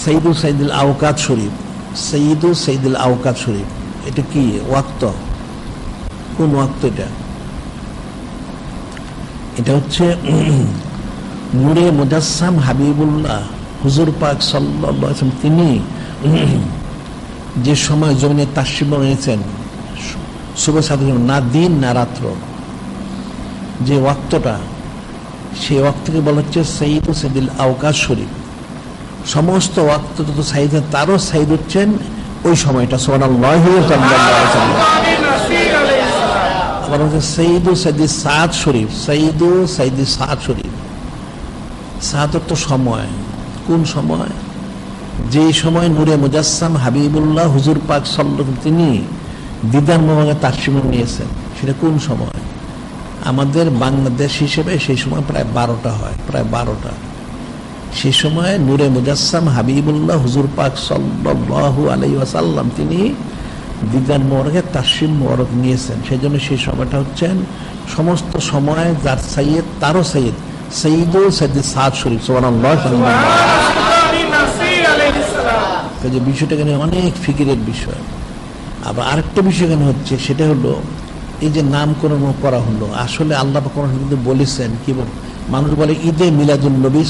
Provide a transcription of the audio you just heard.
সৈয়দু সৈয়দুল আওকাত শরীফ, সৈয়দু সৈয়দুল আওকাত শরীফ, এটা কি ওয়াক্ত? কোন ওয়াক্ত এটা? এটা হচ্ছে নূরে মুজাসসাম হাবিবুল্লাহ হুজুর পাক সাল্লাল্লাহু আলাইহি ওয়াসাল্লাম তিনি যে সময় জমিনে তাশরিফ এনেছেন, শুভ সাধন, না দিন না রাত্র, যে ওয়াক্তটা, সেই ওয়াক্তকে বলা হচ্ছে সৈয়দু সৈয়দুল আওকাত শরীফ। সমস্ত ওয়াক্ত যত সাইদ, তারও সাইদ হচ্ছেন ওই সময়টা। সুবহানাল্লাহি ওয়া তাআলা। আবার হচ্ছে সৈয়দু সৈয়দুল সাদ শরীফ, সৈয়দু সৈয়দুল সাদ শরীফ। সাদ তো সময়, কোন সময়? যে সময় নূরে মুজাসসাম হাবিবুল্লাহ হুজুর পাক সাল্লাল্লাহু আলাইহি তিনি দিদার মোবারকে তাশরিফ নিয়েছেন, সেটা কোন সময়? আমাদের বাংলাদেশ হিসেবে সেই সময় প্রায় 12টা হয়, প্রায় 12টা। সেই সময় নূরে মুজাসসাম হাবিবুল্লাহ হুজুর পাক সাল্লাল্লাহু আলাইহি ওয়াসাল্লাম তিনি দিদার মোবারকে তাশরিফ মোবারক নিয়েছেন। সেই জন্য সেই সময়টা হচ্ছেন সমস্ত সময় যার সাইয়্যিদ তারও সাইয়্যিদ, সৈয়দু সৈয়দুল সাদ শরীফ। সুবহানাল্লাহ। যে বিষয়টা এখানে অনেক ফিকিরের বিষয়। আবার আরেকটা বিষয় এখানে হচ্ছে, সেটা হলো এই যে নামকরণ করা হলো, আসলে আল্লাহ পাক কিন্তু বলেছেন কি, মানুষ বলে ঈদে মিলাদুন নবী।